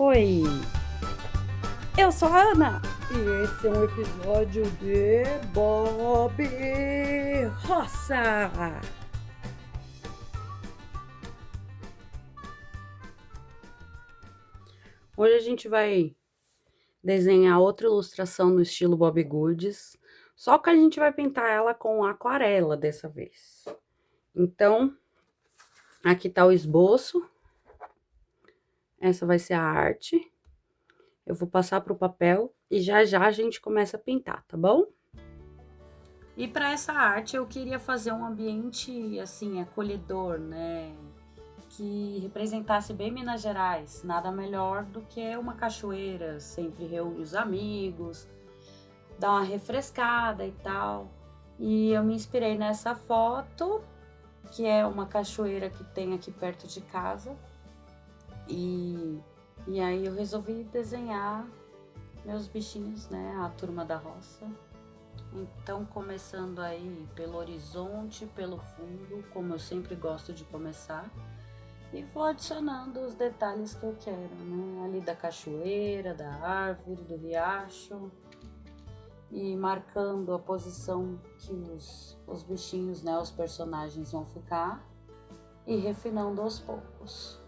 Oi, eu sou a Ana e esse é um episódio de Bob Roça. Hoje a gente vai desenhar outra ilustração no estilo Bob Goods, só que a gente vai pintar ela com aquarela dessa vez. Então, aqui tá o esboço, essa vai ser a arte. Eu vou passar para o papel e já já a gente começa a pintar, tá bom? E para essa arte eu queria fazer um ambiente assim acolhedor, né? Que representasse bem Minas Gerais. Nada melhor do que uma cachoeira, sempre reúne os amigos, dá uma refrescada e tal. E eu me inspirei nessa foto, que é uma cachoeira que tem aqui perto de casa. E aí eu resolvi desenhar meus bichinhos, né? A turma da roça. Então, começando aí pelo horizonte, pelo fundo, como eu sempre gosto de começar. E vou adicionando os detalhes que eu quero, né? Ali da cachoeira, da árvore, do riacho. E marcando a posição que os bichinhos, né? Os personagens vão ficar. E refinando aos poucos.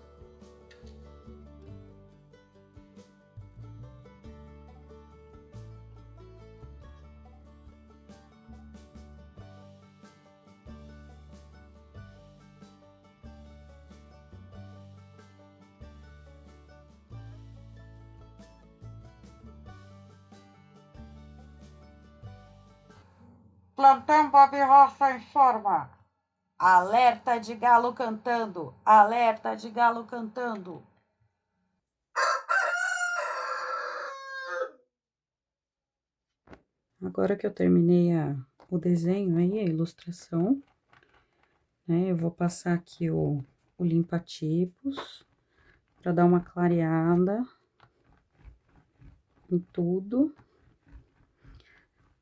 Plantão Bob Roça informa. Alerta de galo cantando, alerta de galo cantando. Agora que eu terminei o desenho aí, a ilustração, né? Eu vou passar aqui o limpa-tipos para dar uma clareada em tudo,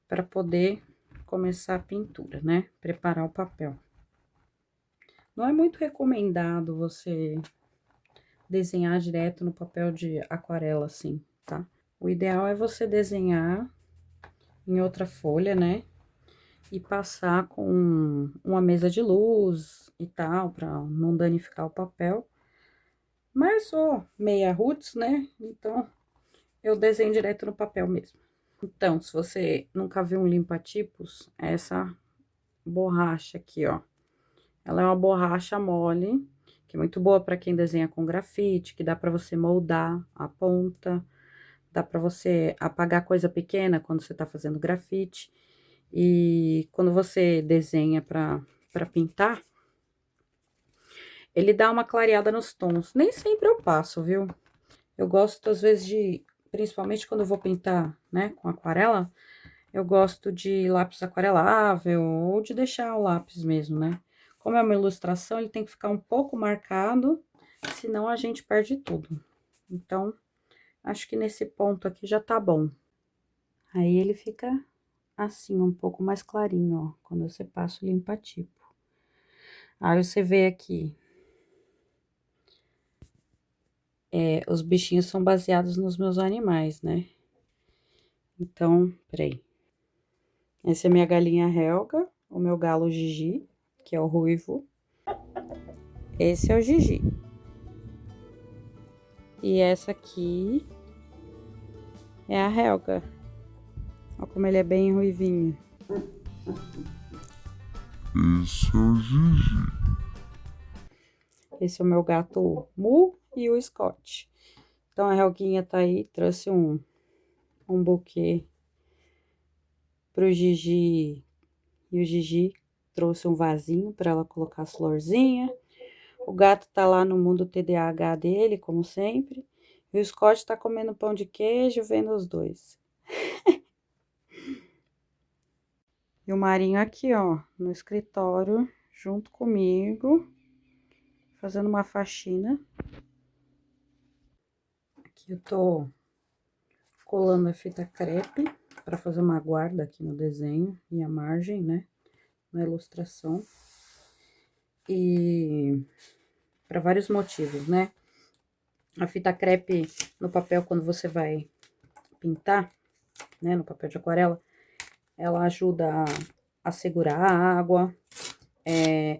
para poder começar a pintura, né? Preparar o papel. Não é muito recomendado você desenhar direto no papel de aquarela assim, tá? O ideal é você desenhar em outra folha, né? E passar com uma mesa de luz e tal, para não danificar o papel. Mas sou meia roots, né? Então, eu desenho direto no papel mesmo. Então, se você nunca viu um limpa-tipos, é essa borracha aqui, ó. Ela é uma borracha mole, que é muito boa para quem desenha com grafite, que dá para você moldar a ponta, dá para você apagar coisa pequena quando você tá fazendo grafite. E quando você desenha para pintar, ele dá uma clareada nos tons. Nem sempre eu passo, viu? Eu gosto, às vezes, principalmente quando eu vou pintar, né, com aquarela, eu gosto de lápis aquarelável ou de deixar o lápis mesmo, né? Como é uma ilustração, ele tem que ficar um pouco marcado, senão a gente perde tudo. Então, acho que nesse ponto aqui já tá bom. Aí ele fica assim, um pouco mais clarinho, ó, quando você passa o limpa-tipo. Aí você vê aqui, os bichinhos são baseados nos meus animais, né? Então, peraí. Essa é minha galinha Helga, o meu galo Gigi, que é o ruivo. Esse é o Gigi. E essa aqui é a Helga. Olha como ele é bem ruivinho. Esse é o Gigi. Esse é o meu gato Mu e o Scott. Então, a Helguinha tá aí, trouxe um buquê pro Gigi. E o Gigi trouxe um vasinho para ela colocar as florzinhas. O gato tá lá no mundo TDAH dele, como sempre. E o Scott tá comendo pão de queijo, vendo os dois. E o Marinho aqui, ó, no escritório, junto comigo, fazendo uma faxina. Aqui eu tô colando a fita crepe para fazer uma guarda aqui no desenho e a margem, né, na ilustração. E para vários motivos, né? A fita crepe no papel, quando você vai pintar, né, no papel de aquarela, ela ajuda a segurar a água,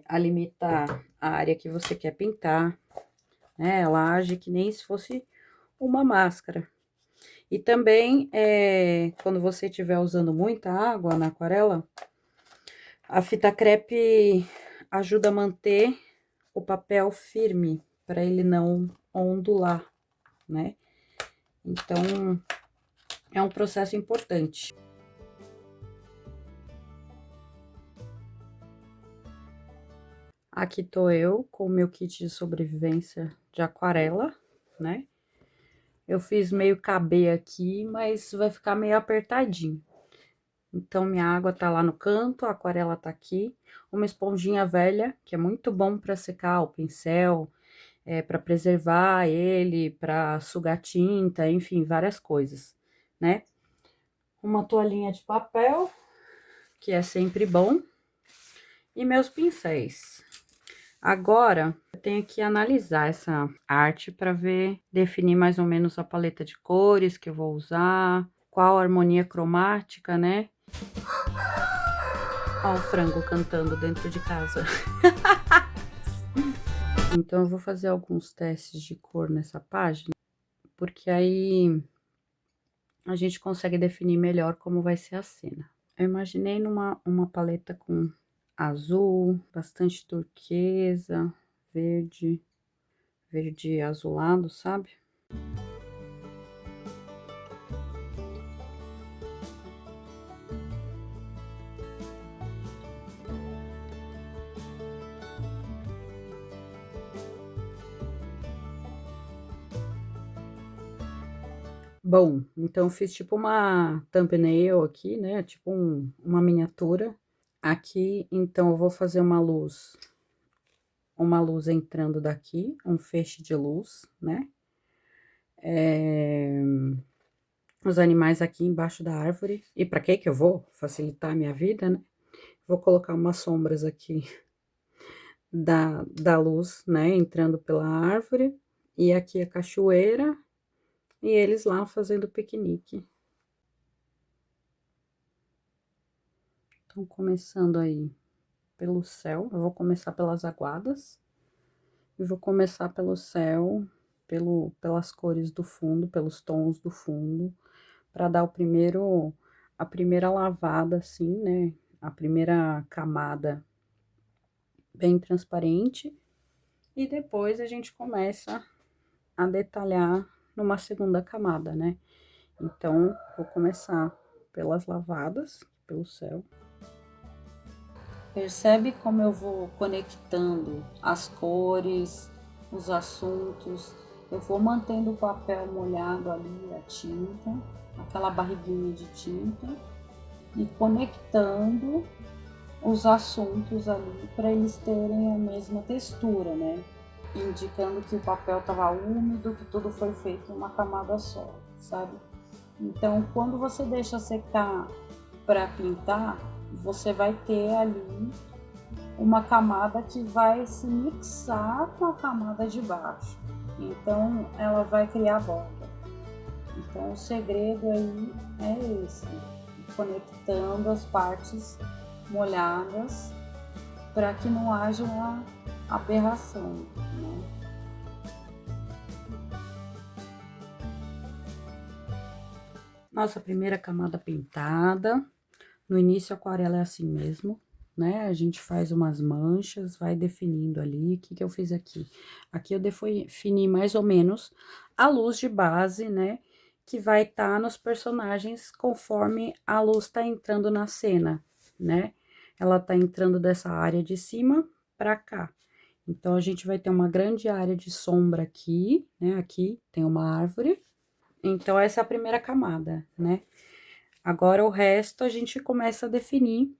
a limitar a área que você quer pintar, né? Ela age que nem se fosse uma máscara. E também, quando você estiver usando muita água na aquarela, a fita crepe ajuda a manter o papel firme, para ele não ondular, né? Então, é um processo importante. Aqui tô eu com o meu kit de sobrevivência de aquarela, né? Eu fiz meio caber aqui, mas vai ficar meio apertadinho. Então, minha água tá lá no canto, a aquarela tá aqui. Uma esponjinha velha, que é muito bom para secar o pincel, para preservar ele, para sugar tinta, enfim, várias coisas, né? Uma toalhinha de papel, que é sempre bom. E meus pincéis. Agora, eu tenho que analisar essa arte para ver, definir mais ou menos a paleta de cores que eu vou usar, qual a harmonia cromática, né? Ó o frango cantando dentro de casa. Então, eu vou fazer alguns testes de cor nessa página, porque aí a gente consegue definir melhor como vai ser a cena. Eu imaginei uma paleta com azul, bastante turquesa, verde, verde azulado, sabe? Bom, então eu fiz tipo uma thumbnail aqui, né? Tipo uma miniatura. Aqui, então, eu vou fazer uma luz entrando daqui, um feixe de luz, né? Os animais aqui embaixo da árvore. E para que eu vou facilitar a minha vida, né? Vou colocar umas sombras aqui da luz, né? Entrando pela árvore. E aqui a cachoeira. E eles lá fazendo piquenique. Então, começando aí pelo céu. Eu vou começar pelas aguadas. E vou começar pelo céu, pelas cores do fundo, pelos tons do fundo, para dar a primeira lavada, assim, né? A primeira camada bem transparente. E depois a gente começa a detalhar numa segunda camada, né? Então, vou começar pelas lavadas, pelo céu. Percebe como eu vou conectando as cores, os assuntos. Eu vou mantendo o papel molhado ali, a tinta, aquela barriguinha de tinta, e conectando os assuntos ali para eles terem a mesma textura, né? Indicando que o papel estava úmido, que tudo foi feito em uma camada só, sabe? Então, quando você deixa secar para pintar, você vai ter ali uma camada que vai se mixar com a camada de baixo. Então, ela vai criar borda. Então, o segredo aí é esse, conectando as partes molhadas para que não haja uma aberração, né? Nossa primeira camada pintada. No início, a aquarela é assim mesmo, né? A gente faz umas manchas, vai definindo ali. O que eu fiz aqui? Aqui eu defini mais ou menos a luz de base, né? Que vai estar nos personagens conforme a luz tá entrando na cena, né? Ela tá entrando dessa área de cima pra cá. Então, a gente vai ter uma grande área de sombra aqui, né? Aqui tem uma árvore. Então, essa é a primeira camada, né? Agora, o resto, a gente começa a definir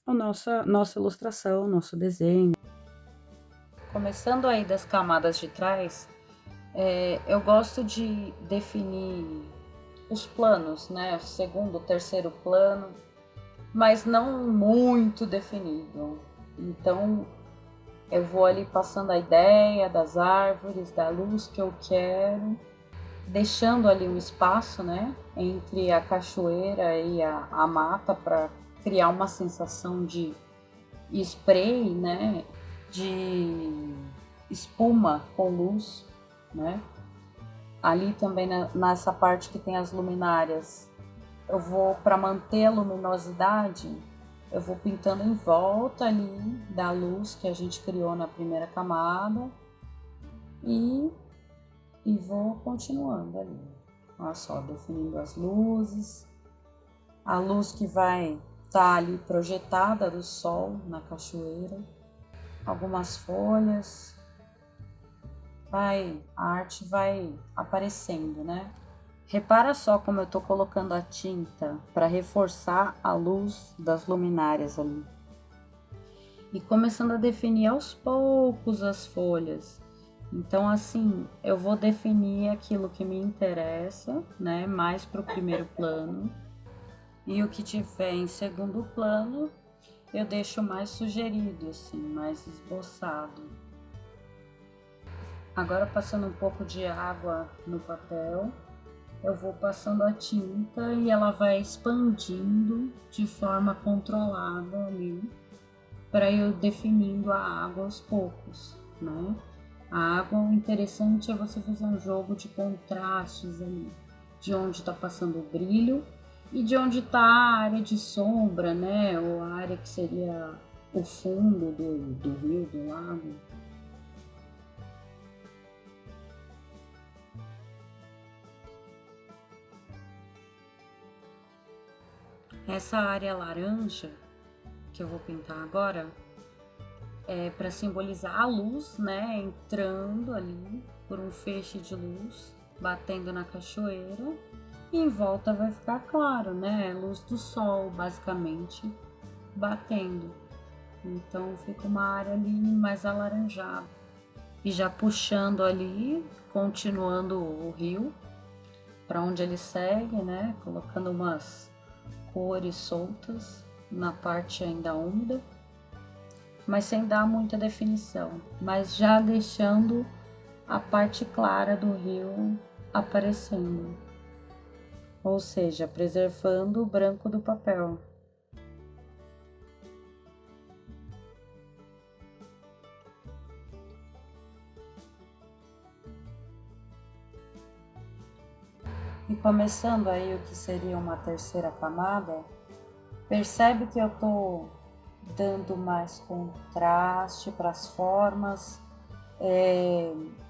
a nossa ilustração, nosso desenho. Começando aí das camadas de trás, eu gosto de definir os planos, né? O segundo, terceiro plano, mas não muito definido. Então, Eu vou ali passando a ideia das árvores, da luz que eu quero, deixando ali um espaço, né, entre a cachoeira e a mata para criar uma sensação de spray, né, de espuma com luz, né. Ali também nessa parte que tem as luminárias, eu vou, para manter a luminosidade, eu vou pintando em volta ali da luz que a gente criou na primeira camada e vou continuando ali. Olha só, definindo as luzes, a luz que vai estar ali projetada do sol na cachoeira, algumas folhas, a arte vai aparecendo, né? Repara só como eu tô colocando a tinta para reforçar a luz das luminárias ali. E começando a definir aos poucos as folhas. Então, assim, eu vou definir aquilo que me interessa, né, mais para o primeiro plano. E o que tiver em segundo plano, eu deixo mais sugerido, assim, mais esboçado. Agora, passando um pouco de água no papel, eu vou passando a tinta e ela vai expandindo de forma controlada ali, para eu definindo a água aos poucos, né? A água, o interessante é você fazer um jogo de contrastes ali, de onde está passando o brilho e de onde está a área de sombra, né? Ou a área que seria o fundo do rio, do lago. Essa área laranja que eu vou pintar agora é para simbolizar a luz, né? Entrando ali por um feixe de luz, batendo na cachoeira. E em volta vai ficar claro, né? Luz do sol, basicamente, batendo. Então fica uma área ali mais alaranjada. E já puxando ali, continuando o rio, para onde ele segue, né? Colocando umas cores soltas na parte ainda úmida, mas sem dar muita definição, mas já deixando a parte clara do rio aparecendo, ou seja, preservando o branco do papel. E começando aí o que seria uma terceira camada, percebe que eu tô dando mais contraste para as formas,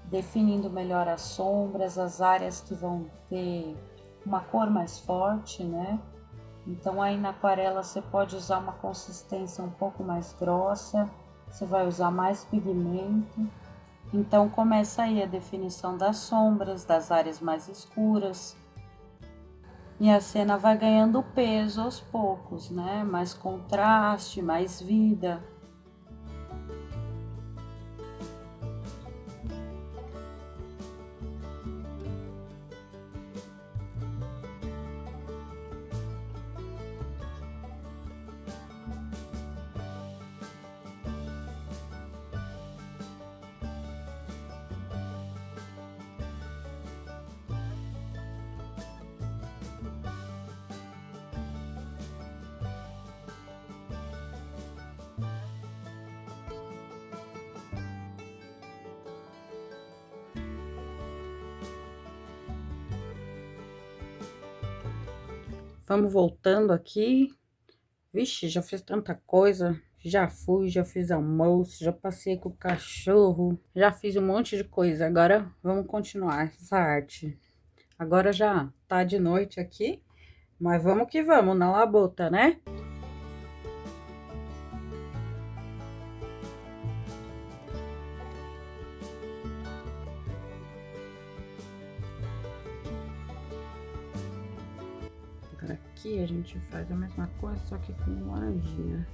definindo melhor as sombras, as áreas que vão ter uma cor mais forte, né? Então aí na aquarela você pode usar uma consistência um pouco mais grossa, você vai usar mais pigmento. Então começa aí a definição das sombras, das áreas mais escuras. E a cena vai ganhando peso aos poucos, né? Mais contraste, mais vida. Vamos voltando aqui. Vixe, já fiz tanta coisa. Já fui, já fiz almoço, já passei com o cachorro, já fiz um monte de coisa. Agora vamos continuar essa arte. Agora já tá de noite aqui, mas vamos que vamos, na labuta, né? Agora aqui a gente faz a mesma coisa, só que com laranjinha.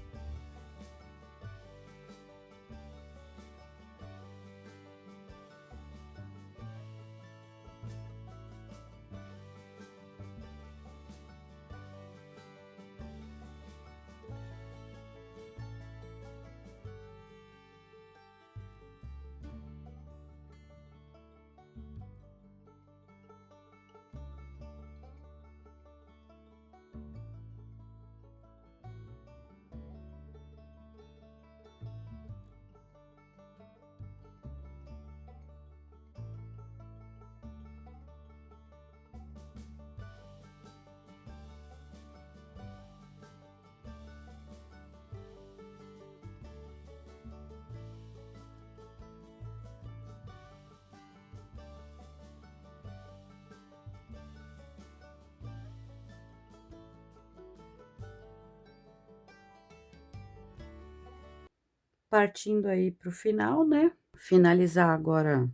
partindo aí pro final, né? Finalizar agora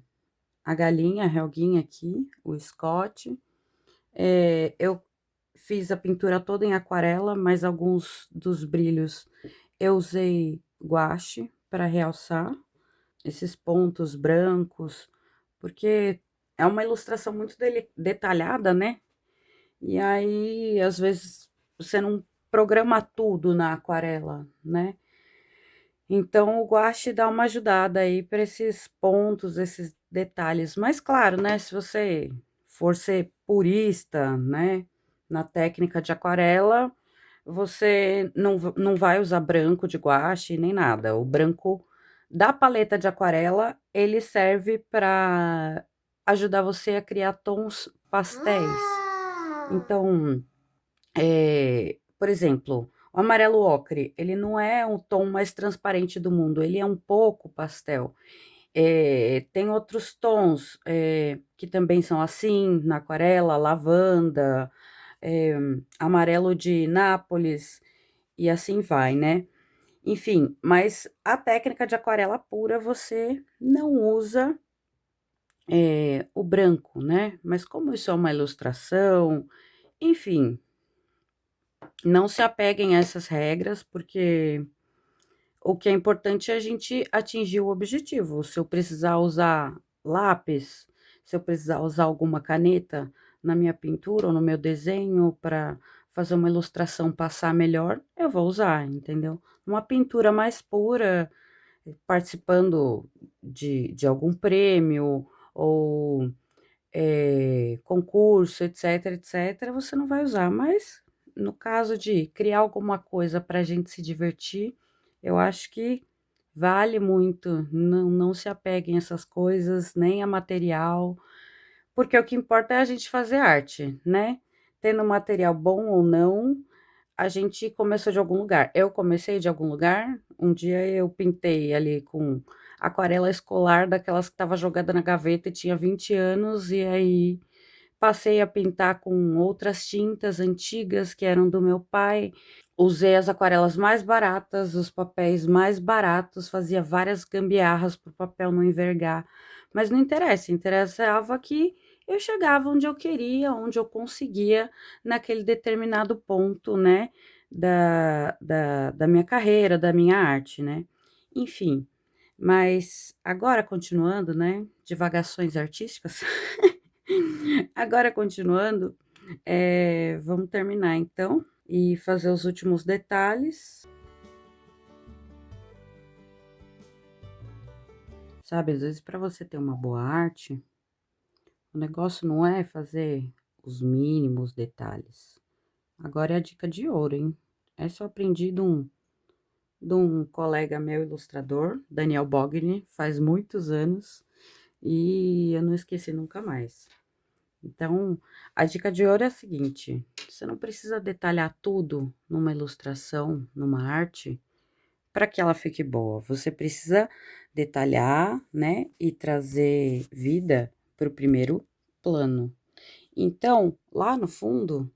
a galinha, a relguinha aqui, o Scott. Eu fiz a pintura toda em aquarela, mas alguns dos brilhos eu usei guache para realçar esses pontos brancos, porque é uma ilustração muito detalhada, né? E aí, às vezes, você não programa tudo na aquarela, né? Então, o guache dá uma ajudada aí para esses pontos, esses detalhes. Mas, claro, né? Se você for ser purista, né? Na técnica de aquarela, você não vai usar branco de guache nem nada. O branco da paleta de aquarela, ele serve para ajudar você a criar tons pastéis. Então, por exemplo, o amarelo ocre, ele não é o tom mais transparente do mundo, ele é um pouco pastel. Tem outros tons, que também são assim, na aquarela, lavanda, amarelo de Nápoles, e assim vai, né? Enfim, mas a técnica de aquarela pura você não usa, o branco, né? Mas como isso é uma ilustração, enfim, não se apeguem a essas regras, porque o que é importante é a gente atingir o objetivo. Se eu precisar usar lápis, se eu precisar usar alguma caneta na minha pintura ou no meu desenho para fazer uma ilustração passar melhor, eu vou usar, entendeu? Uma pintura mais pura, participando de algum prêmio ou concurso, etc, etc, você não vai usar. Mas no caso de criar alguma coisa para a gente se divertir, eu acho que vale muito. Não se apeguem a essas coisas, nem a material, porque o que importa é a gente fazer arte, né? Tendo material bom ou não, a gente começou de algum lugar. Eu comecei de algum lugar. Um dia eu pintei ali com aquarela escolar, daquelas que estava jogada na gaveta e tinha 20 anos, e aí passei a pintar com outras tintas antigas que eram do meu pai. Usei as aquarelas mais baratas, os papéis mais baratos, fazia várias gambiarras para o papel não envergar. Mas não interessa, interessava que eu chegava onde eu queria, onde eu conseguia, naquele determinado ponto, né, da minha carreira, da minha arte, né. Enfim, mas agora continuando, né, divagações artísticas, agora continuando, vamos terminar então e fazer os últimos detalhes. Sabe, às vezes para você ter uma boa arte, o negócio não é fazer os mínimos detalhes. Agora é a dica de ouro, hein? Essa eu aprendi de um colega meu ilustrador, Daniel Bogni, faz muitos anos, e eu não esqueci nunca mais. Então, a dica de ouro é a seguinte: você não precisa detalhar tudo numa ilustração, numa arte, para que ela fique boa. Você precisa detalhar, né, e trazer vida para o primeiro plano. Então, lá no fundo,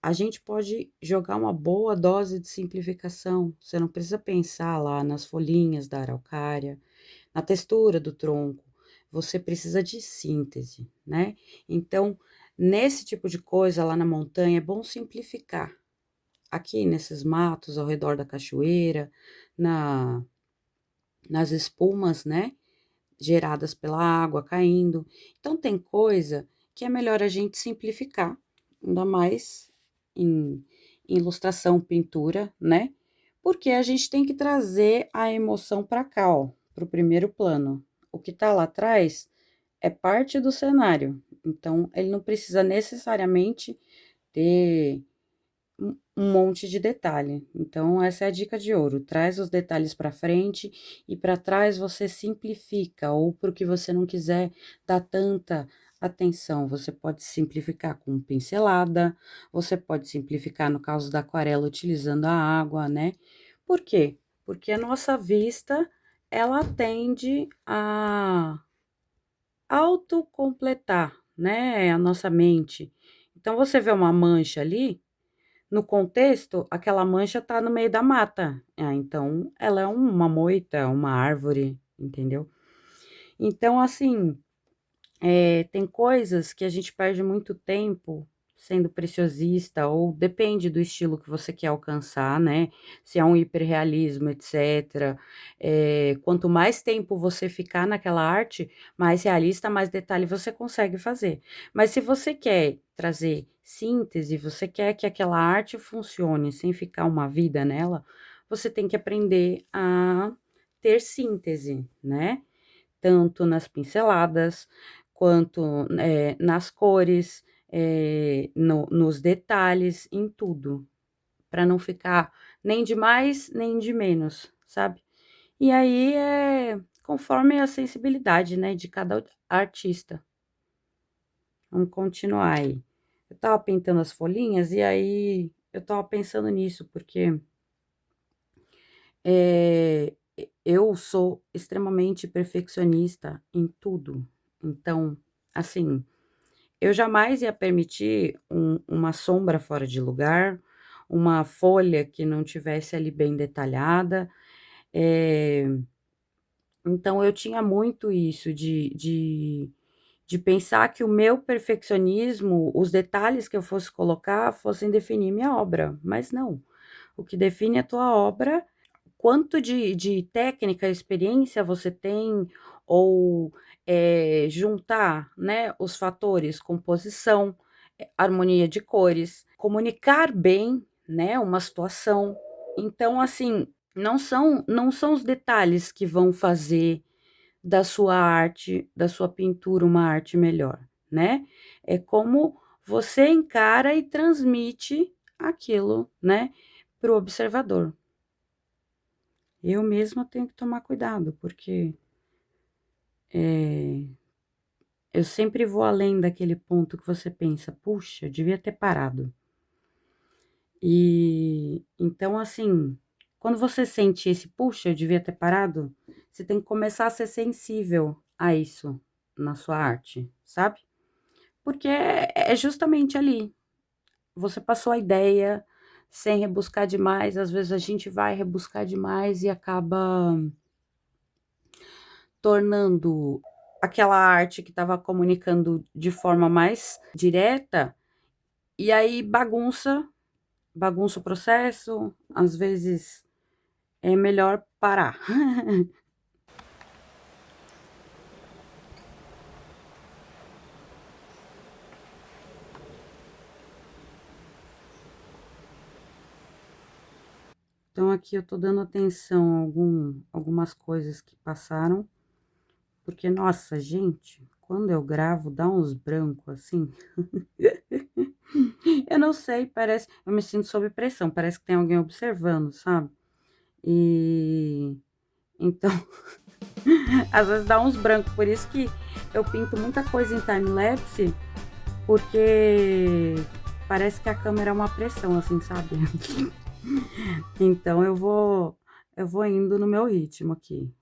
a gente pode jogar uma boa dose de simplificação. Você não precisa pensar lá nas folhinhas da araucária, na textura do tronco. Você precisa de síntese, né? Então, nesse tipo de coisa lá na montanha, é bom simplificar. Aqui nesses matos ao redor da cachoeira, na, nas espumas, né? Geradas pela água caindo. Então, tem coisa que é melhor a gente simplificar, ainda mais em ilustração, pintura, né? Porque a gente tem que trazer a emoção para cá, ó, para o primeiro plano. O que tá lá atrás é parte do cenário, então ele não precisa necessariamente ter um monte de detalhe. Então, essa é a dica de ouro: traz os detalhes para frente e para trás você simplifica, ou para o que você não quiser dar tanta atenção, você pode simplificar com pincelada, você pode simplificar no caso da aquarela utilizando a água, né? Por quê? Porque a nossa vista, ela tende a autocompletar, né, a nossa mente. Então, você vê uma mancha ali, no contexto, aquela mancha tá no meio da mata. Ah, então ela é uma moita, uma árvore, entendeu? Então, assim, tem coisas que a gente perde muito tempo sendo preciosista, ou depende do estilo que você quer alcançar, né? Se é um hiperrealismo, etc. Quanto mais tempo você ficar naquela arte, mais realista, mais detalhe você consegue fazer. Mas se você quer trazer síntese, você quer que aquela arte funcione sem ficar uma vida nela, você tem que aprender a ter síntese, né? Tanto nas pinceladas, quanto, nas cores, nos detalhes, em tudo, para não ficar nem de mais, nem de menos, sabe. E aí, é conforme a sensibilidade, né, de cada artista. Vamos continuar aí. Eu estava pintando as folhinhas e aí eu estava pensando nisso, porque eu sou extremamente perfeccionista em tudo. Então, assim, eu jamais ia permitir uma sombra fora de lugar, uma folha que não tivesse ali bem detalhada. Eh, então eu tinha muito isso de pensar que o meu perfeccionismo, os detalhes que eu fosse colocar, fossem definir minha obra, mas não. O que define a tua obra, quanto de técnica, experiência você tem, ou, juntar, né, os fatores composição, harmonia de cores, comunicar bem, né, uma situação. Então, assim, não são os detalhes que vão fazer da sua arte, da sua pintura, uma arte melhor, né. É como você encara e transmite aquilo, né, para o observador. Eu mesma tenho que tomar cuidado, porque, eh, eu sempre vou além daquele ponto que você pensa: "Puxa, eu devia ter parado". E, então, assim, quando você sente esse: "Puxa, eu devia ter parado", você tem que começar a ser sensível a isso na sua arte, sabe. Porque é justamente ali, você passou a ideia sem rebuscar demais, às vezes a gente vai rebuscar demais e acaba tornando aquela arte que estava comunicando de forma mais direta, e aí bagunça o processo, às vezes é melhor parar. Então aqui eu tô dando atenção a algumas coisas que passaram, porque nossa, gente, quando eu gravo dá uns brancos assim. Eu não sei, parece, eu me sinto sob pressão, parece que tem alguém observando, sabe. E então às vezes dá uns brancos, por isso que eu pinto muita coisa em time-lapse, porque parece que a câmera é uma pressão, assim, sabe. Então eu vou indo no meu ritmo aqui.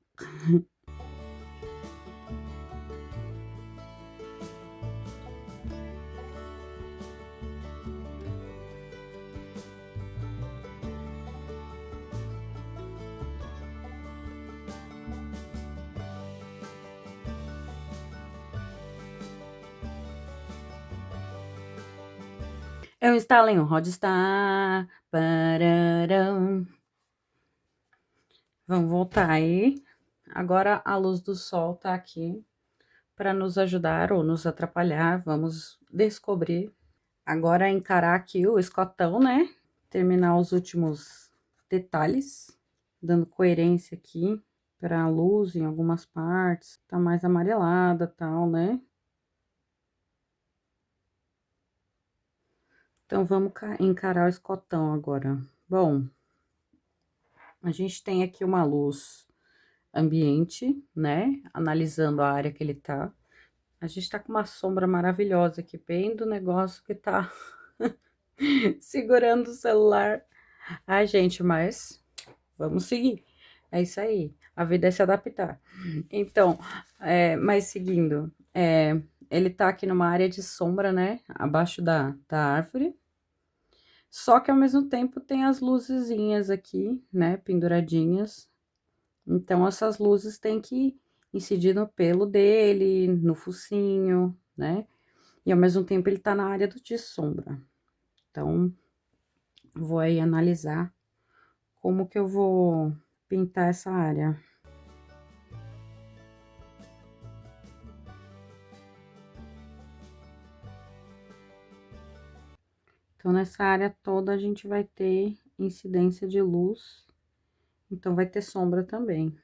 Eu instalei um Rodstar, pararam. Vamos voltar aí. Agora a luz do sol tá aqui para nos ajudar ou nos atrapalhar, vamos descobrir. Agora encarar aqui o escotão, né, terminar os últimos detalhes, dando coerência aqui para a luz em algumas partes, tá mais amarelada, tal, né. Então vamos encarar o escotão agora. Bom, a gente tem aqui uma luz ambiente, né, analisando a área que ele tá. A gente tá com uma sombra maravilhosa aqui, bem do negócio que tá segurando o celular. Ai, gente, mas vamos seguir. É isso aí, a vida é se adaptar. Então, mas seguindo, ele tá aqui numa área de sombra, né, abaixo da árvore. Só que ao mesmo tempo tem as luzezinhas aqui, né, penduradinhas. Então, essas luzes têm que incidir no pelo dele, no focinho, né? E ao mesmo tempo ele tá na área de sombra. Então, vou aí analisar como que eu vou pintar essa área. Então, nessa área toda a gente vai ter incidência de luz, então vai ter sombra também.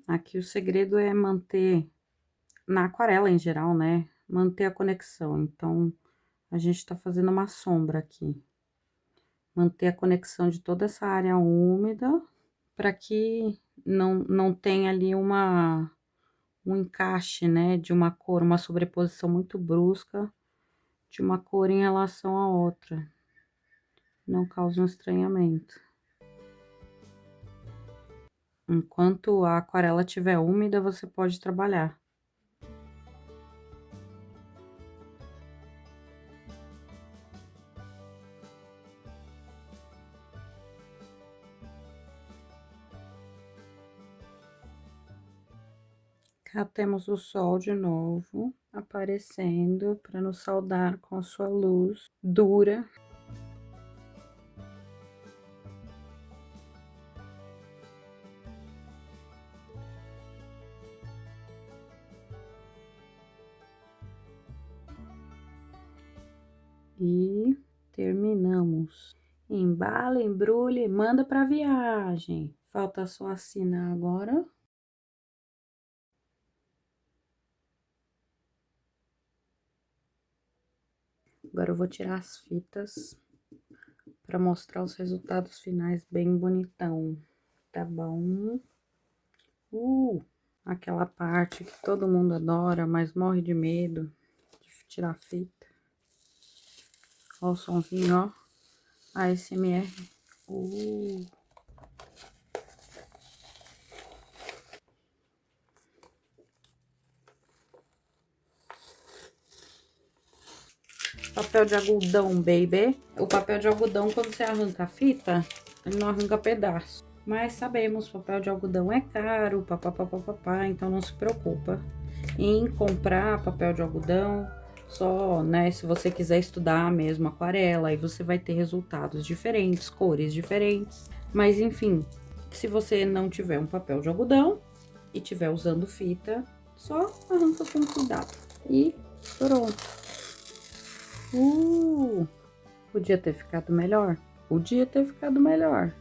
Aqui o segredo é manter, na aquarela em geral, né, manter a conexão. Então, a gente tá fazendo uma sombra aqui. Manter a conexão de toda essa área úmida, para que não tenha ali um encaixe, né, de uma cor, uma sobreposição muito brusca de uma cor em relação à outra. Não cause um estranhamento. Enquanto a aquarela estiver úmida, você pode trabalhar. Cá temos o sol de novo, aparecendo para nos saudar com a sua luz dura. E terminamos. Embala, embrulha e manda para viagem. Falta só assinar agora. Agora eu vou tirar as fitas para mostrar os resultados finais bem bonitão, tá bom? Aquela parte que todo mundo adora, mas morre de medo de tirar a fita. Ó o sonzinho, ó. ASMR. Papel de algodão, baby. O papel de algodão, quando você arranca a fita, ele não arranca pedaço. Mas sabemos, papel de algodão é caro, papapá, então não se preocupa em comprar papel de algodão. Só, né, se você quiser estudar mesmo aquarela, aí você vai ter resultados diferentes, cores diferentes. Mas enfim, se você não tiver um papel de algodão e tiver usando fita, só arranca com cuidado. E pronto. Podia ter ficado melhor? Podia ter ficado melhor.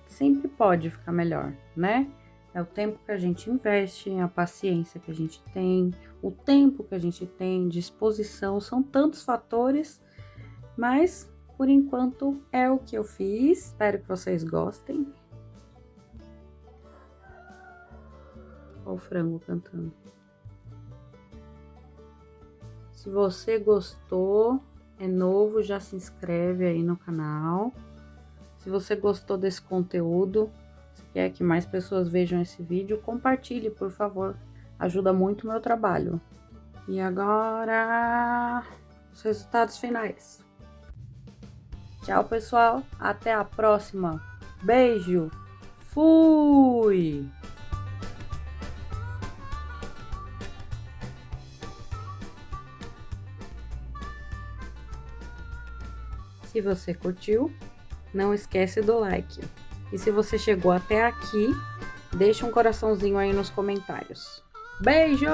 Sempre pode ficar melhor, né? É o tempo que a gente investe, a paciência que a gente tem, o tempo que a gente tem, disposição, são tantos fatores, mas por enquanto é o que eu fiz. Espero que vocês gostem. Olha o frango cantando. Se você gostou, é novo, já se inscreve aí no canal. Se você gostou desse conteúdo, se quer que mais pessoas vejam esse vídeo, compartilhe, por favor. Ajuda muito o meu trabalho. E agora, os resultados finais. Tchau, pessoal. Até a próxima. Beijo. Fui! Se você curtiu, não esquece do like. E se você chegou até aqui, deixa um coraçãozinho aí nos comentários. Beijo!